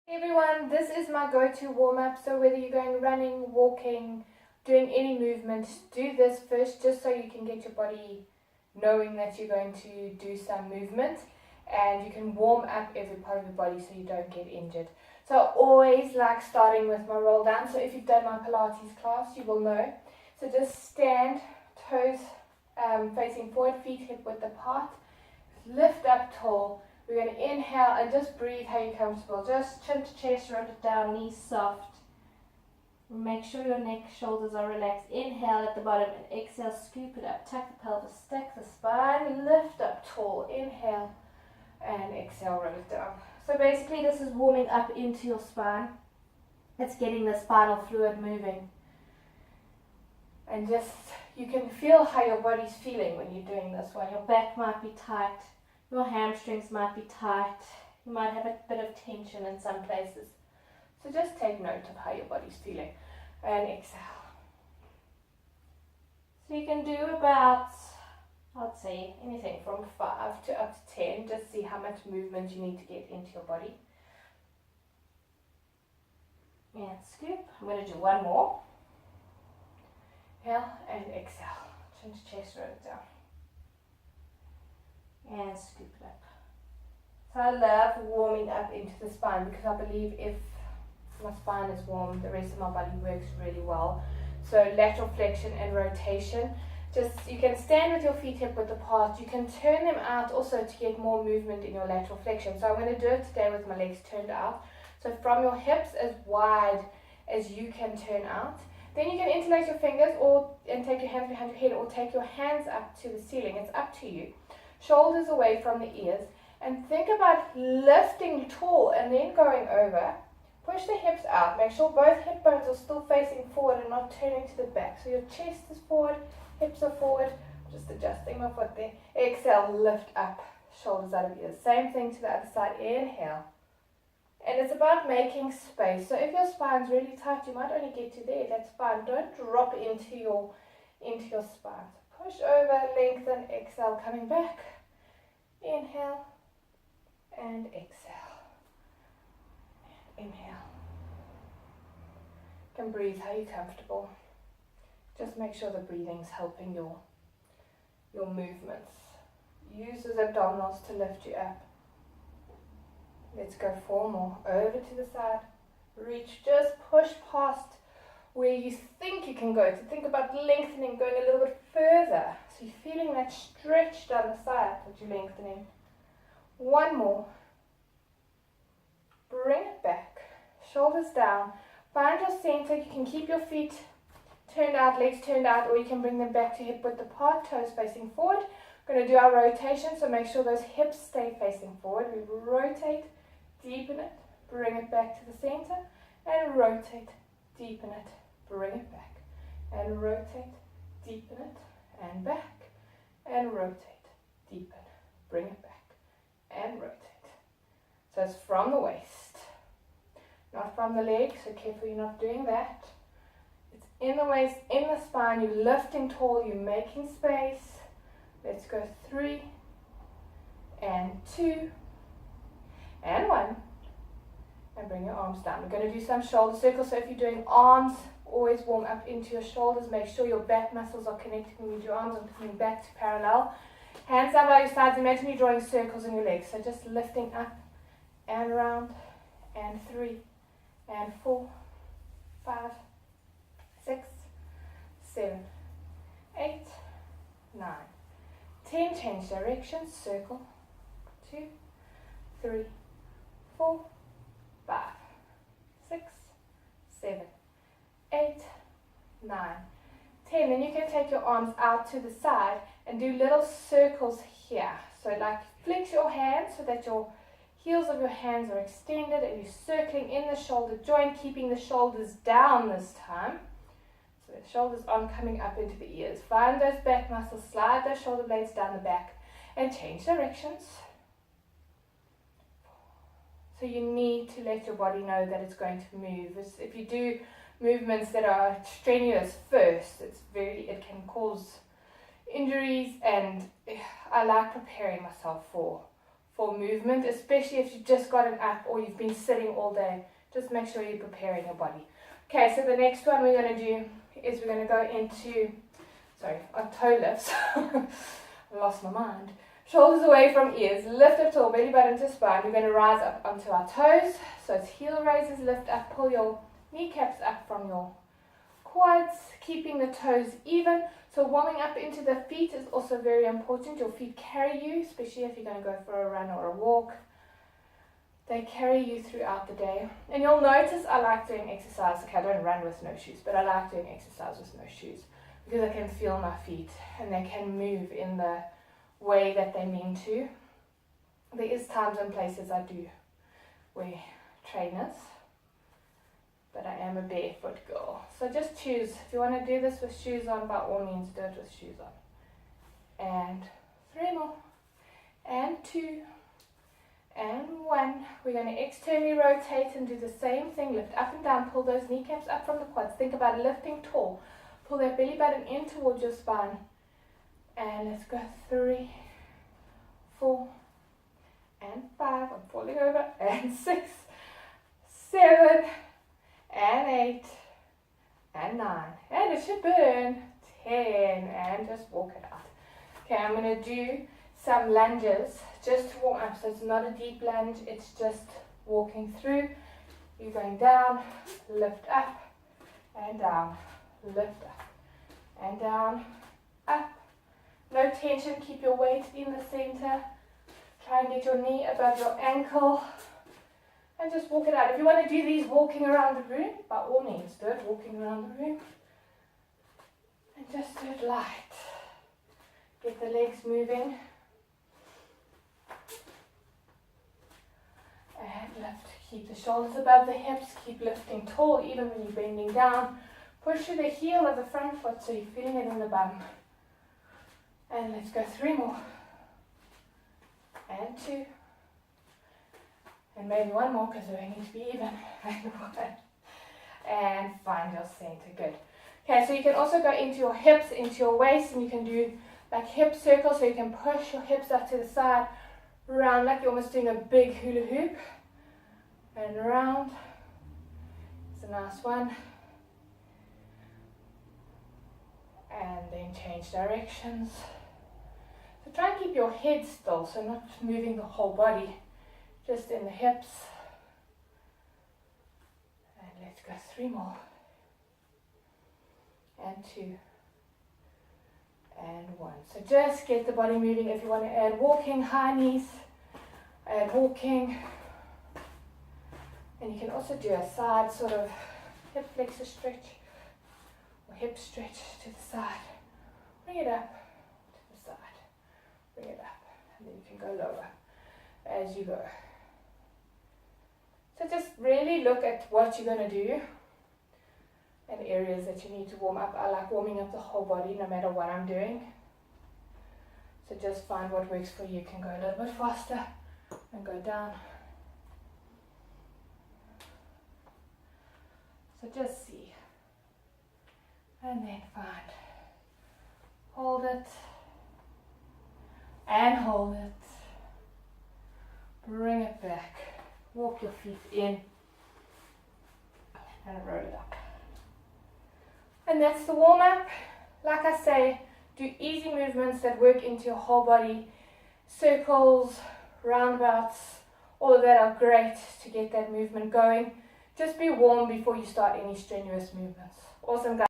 Hey everyone, this is my go-to warm-up. So whether you're going running, walking, doing any movement, do this first just so you can get your body knowing that you're going to do some movement, and you can warm up every part of your body so you don't get injured. So I always like starting with my roll down. So if you've done my Pilates class, you will know. So just stand, toes facing forward, feet hip width apart, lift up tall. We're going to inhale and just breathe how you're comfortable. Just chin to chest, roll it down, knees soft. Make sure your neck, shoulders are relaxed. Inhale at the bottom and exhale, scoop it up. Tuck the pelvis, stack the spine, lift up tall. Inhale and exhale, roll it down. So basically this is warming up into your spine. It's getting the spinal fluid moving. And just, you can feel how your body's feeling when you're doing this one. Your back might be tight. Your hamstrings might be tight. You might have a bit of tension in some places. So just take note of how your body's feeling. And exhale. So you can do about, I'd say, anything from 5 to up to 10. Just see how much movement you need to get into your body. And scoop. I'm going to do one more. Inhale and exhale. Chin to chest, roll it down. And scoop it up. So I love warming up into the spine because I believe if my spine is warm, the rest of my body works really well. So lateral flexion and rotation. Just, you can stand with your feet hip width apart. You can turn them out also to get more movement in your lateral flexion. So I'm going to do it today with my legs turned out. So from your hips as wide as you can turn out. Then you can interlace your fingers and take your hands behind your head, or take your hands up to the ceiling. It's up to you. Shoulders away from the ears, and think about lifting tall and then going over. Push the hips out. Make sure both hip bones are still facing forward and not turning to the back. So your chest is forward, hips are forward. Just adjusting my foot there. Exhale, lift up, shoulders out of ears. Same thing to the other side. Inhale. And it's about making space. So if your spine's really tight, you might only get to there. That's fine. Don't drop into your spine. So push over, lengthen, exhale, coming back. Inhale and exhale. Inhale. You can breathe how you're comfortable. Just make sure the breathing's helping your movements. Use those abdominals to lift you up. Let's go 4 more. Over to the side. Reach, just push past where you think you can go. So think about lengthening, going a little bit further. So you're feeling that stretch down the side that you're lengthening. 1 more. Bring it back. Shoulders down. Find your center. You can keep your feet turned out, legs turned out, or you can bring them back to hip width apart, toes facing forward. We're going to do our rotation, so make sure those hips stay facing forward. We rotate, deepen it, bring it back to the center, and rotate, deepen it, bring it back, and rotate, deepen it, and back, and rotate, deepen, bring it back, and rotate. So it's from the waist, not from the leg, so careful you're not doing that. It's in the waist, in the spine, you're lifting tall, you're making space. Let's go 3, and 2, and 1. And bring your arms down. We're going to do some shoulder circles. So if you're doing arms, always warm up into your shoulders. Make sure your back muscles are connected when you do arms and coming back to parallel. Hands down by your sides. Imagine you're drawing circles in your legs. So just lifting up and round. And 3, and 4, 5, 6, 7, 8, 9, 10. Change direction. Circle. 2, 3, 4, 5, 6, 7, 8, 9, 10. Then you can take your arms out to the side and do little circles here. So like flex your hands so that your heels of your hands are extended and you're circling in the shoulder joint, keeping the shoulders down this time. So the shoulders aren't coming up into the ears. Find those back muscles, slide those shoulder blades down the back and change directions. So you need to let your body know that it's going to move. If you do movements that are strenuous first, it can cause injuries, and I like preparing myself for for movement, especially if you've just gotten up or you've been sitting all day. Just make sure you're preparing your body. Okay, so the next one we're going to do is we're going to go into, on toe lifts. I lost my mind. Shoulders away from ears, lift up tall, belly button to spine. We're going to rise up onto our toes. So it's heel raises, lift up, pull your kneecaps up from your quads, keeping the toes even. So warming up into the feet is also very important. Your feet carry you, especially if you're going to go for a run or a walk. They carry you throughout the day. And you'll notice I like doing exercise. Okay, I don't run with no shoes, but I like doing exercise with no shoes because I can feel my feet and they can move in the way that they mean to. There is times and places I do wear trainers, but I am a barefoot girl. So just choose. If you want to do this with shoes on, by all means do it with shoes on. And 3 more. And 2. And 1. We're going to externally rotate and do the same thing. Lift up and down. Pull those kneecaps up from the quads. Think about lifting tall. Pull that belly button in towards your spine. And let's go 3, 4, and 5. I'm falling over. And 6, 7, and 8, and 9. And it should burn. 10. And just walk it out. Okay, I'm going to do some lunges just to warm up. So it's not a deep lunge, it's just walking through. You're going down, lift up, and down, lift up, and down, up. No tension, keep your weight in the center. Try and get your knee above your ankle. And just walk it out. If you want to do these walking around the room, by all means do it, walking around the room. And just do it light. Get the legs moving. And lift. Keep the shoulders above the hips. Keep lifting tall even when you're bending down. Push through the heel of the front foot so you're feeling it in the bum. And let's go 3 more. And 2. And maybe 1 more because we need to be even. And 1. And find your center. Good. Okay, so you can also go into your hips, into your waist, and you can do like hip circles, so you can push your hips up to the side, round like you're almost doing a big hula hoop, and round. It's a nice one. And then change directions. So try and keep your head still, so not moving the whole body, just in the hips. And let's go 3 more. And 2. And 1. So just get the body moving. If you want to add walking, high knees, add walking. And you can also do a side sort of hip flexor stretch or hip stretch to the side. Bring it up to the side. Bring it up. And then you can go lower as you go. So just really look at what you're going to do and areas that you need to warm up. I like warming up the whole body no matter what I'm doing. So just find what works for you. You can go a little bit faster and go down. So just see. And then find. Hold it. And hold it. Bring it back. Walk your feet in. And roll it up. And that's the warm up. Like I say, do easy movements that work into your whole body. Circles, roundabouts, all of that are great to get that movement going. Just be warm before you start any strenuous movements. Awesome, guys.